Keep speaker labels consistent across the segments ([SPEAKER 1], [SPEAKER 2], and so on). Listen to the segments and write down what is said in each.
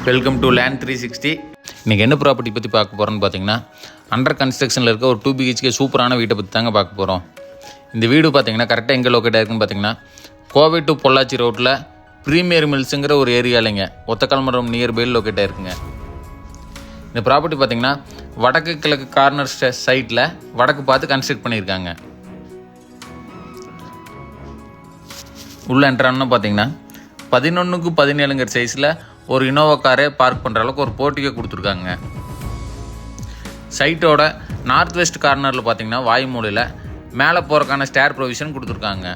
[SPEAKER 1] Welcome to land 360. இன்றைக்கி என்ன property பற்றி பார்க்க போகிறோன்னு பார்த்தீங்கன்னா, அண்டர் கன்ஸ்ட்ரக்ஷனில் இருக்க ஒரு 2 BHK சூப்பரான வீட்டை பற்றி தாங்க பார்க்க போகிறோம். இந்த வீடு பார்த்தீங்கன்னா கரெக்டாக எங்கே லொக்கேட் ஆகிருக்குன்னு பார்த்தீங்கன்னா, கோவை டு பொள்ளாச்சி ரோட்டில் ப்ரீமியர் மில்ஸுங்கிற ஒரு ஏரியாலைங்க ஒத்தக்கல்மரம் நியர்பையில் லொக்கேட் ஆகிருக்குங்க. இந்த ப்ராப்பர்ட்டி பார்த்தீங்கன்னா வடக்கு கிழக்கு கார்னர் சைட்டில் வடக்கு பார்த்து கன்ஸ்ட்ரக்ட் பண்ணியிருக்காங்க. உள்ளே என்ட்ரான்னு பார்த்தீங்கன்னா 11x17 சைஸில் ஒரு இனோவா காரே பார்க் பண்ணுற அளவுக்கு ஒரு போர்ட்டிகோ கொடுத்துருக்காங்க. சைட்டோட நார்த் வெஸ்ட் கார்னரில் பார்த்தீங்கன்னா வாயு மூலையில் மேலே போகிறக்கான ஸ்டேர் ப்ரொவிஷன் கொடுத்துருக்காங்க.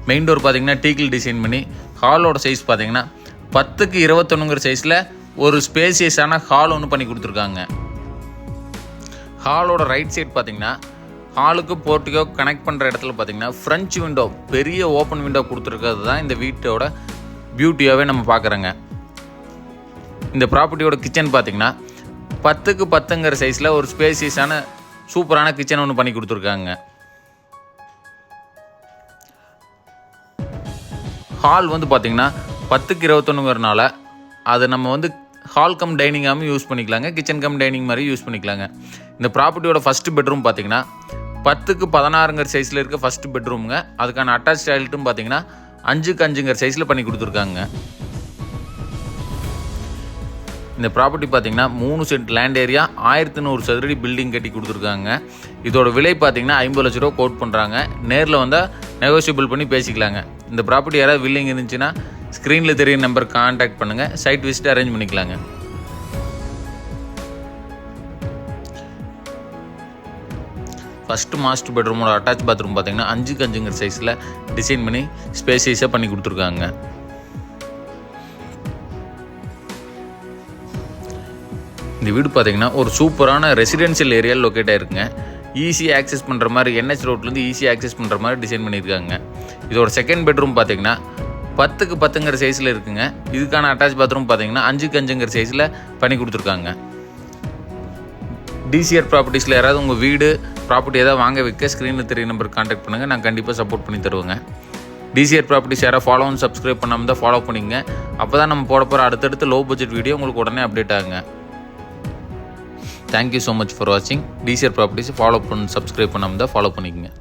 [SPEAKER 1] மெயின் டோர் பார்த்தீங்கன்னா டீக்கில் டிசைன் பண்ணி ஹாலோட சைஸ் பார்த்தீங்கன்னா 10x21 சைஸில் ஒரு ஸ்பேசியஸான ஹால் ஒன்று பண்ணி கொடுத்துருக்காங்க. ஹாலோட ரைட் சைட் பார்த்தீங்கன்னா ஹாலுக்கு போர்ட்டிகோ கனெக்ட் பண்ணுற இடத்துல பார்த்தீங்கன்னா ஃப்ரெஞ்ச் விண்டோ, பெரிய ஓப்பன் விண்டோ கொடுத்துருக்கிறது தான் இந்த வீட்டோட பியூட்டியாகவே நம்ம பார்க்குறோங்க. இந்த ப்ராப்பர்ட்டியோட கிச்சன் பார்த்தீங்கன்னா 10x10 சைஸில் ஒரு ஸ்பேசியஸான சூப்பரான கிச்சன் ஒன்று பண்ணி கொடுத்துருக்காங்க. ஹால் வந்து பார்த்தீங்கன்னா 10x21 அதை நம்ம வந்து ஹால் கம் டைனிங்காகவும் யூஸ் பண்ணிக்கலாங்க, கிச்சன் கம் டைனிங் மாதிரி யூஸ் பண்ணிக்கலாங்க. இந்த ப்ராப்பர்ட்டியோட ஃபஸ்ட்டு பெட்ரூம் பார்த்தீங்கன்னா 10x16 சைஸில் இருக்க ஃபஸ்ட்டு பெட்ரூமுங்க. அதுக்கான அட்டாச் டாய்லெட்டும் பார்த்தீங்கன்னா 5x5 சைஸில் பண்ணி கொடுத்துருக்காங்க. இந்த ப்ராப்பர்ட்டி பார்த்தீங்கன்னா 3 சென்ட் லேண்ட் ஏரியா, 1100 சதுரடி பில்டிங் கட்டி கொடுத்துருக்காங்க. இதோட விலை பார்த்தீங்கன்னா 50 லட்ச ரூபா கோட் பண்ணுறாங்க. நேரில் வந்தால் நெகோசியபிள் பண்ணி பேசிக்கலாங்க. இந்த ப்ராப்பர்ட்டி யாராவது வில்லிங் இருந்துச்சுன்னா ஸ்க்ரீனில் தெரிய நம்பர் கான்டாக்ட் பண்ணுங்கள், சைட் விசிட் அரேஞ்ச் பண்ணிக்கலாங்க. ஃபஸ்ட்டு மாஸ்டர் பெட்ரூமோட அட்டாச் பாத்ரூம் பார்த்தீங்கன்னா 5x5 சைஸில் டிசைன் பண்ணி ஸ்பேசியஸாக பண்ணி கொடுத்துருக்காங்க. இந்த வீடு பார்த்தீங்கன்னா ஒரு சூப்பரான ரெசிடென்ஷியல் ஏரியாவில் லொக்கேட் ஆகிருக்குங்க. ஈஸியாக ஆக்சஸ் பண்ணுற மாதிரி, NH ரோட்லேருந்து ஈஸியாக ஆக்சஸ் பண்ணுற மாதிரி டிசைன் பண்ணியிருக்காங்க. இதோட செகண்ட் பெட்ரூம் பார்த்தீங்கன்னா 10x10 சைஸில் இருக்குங்க. இதுக்கான அட்டாச் பாத்ரூம் பார்த்தீங்கன்னா 5x5 சைஸில் பண்ணி கொடுத்துருக்காங்க. DCR ப்ராப்பர்ட்டிஸில் யாராவது உங்கள் வீடு ப்ராப்பர்ட்டி ஏதாவது வாங்க வைக்க ஸ்க்ரீனில் தெரிய நம்பர் கான்டாக்ட் பண்ணுங்கள், நான் கண்டிப்பாக சப்போர்ட் பண்ணி தருவேங்க. DCR ப்ராப்பர்ட்டிஸ் யாராவது ஃபாலோ அண்ட் சப்ஸ்கிரைப் பண்ணாமல் தான் ஃபாலோ பண்ணிங்க. அப்போ தான் நம்ம போட போகிற அடுத்தடுத்து லோ பட்ஜெட் வீடியோ உங்களுக்கு உடனே அப்டேட் ஆகுங்க. தேங்க்யூ ஸோ மச் ஃபார் வாட்சிங். DCR ப்ராப்பர்ட்டிஸ் ஃபாலோ பண்ணி சப்ஸ்கிரைப் பண்ணாமல் தான் ஃபாலோ பண்ணிக்கங்க.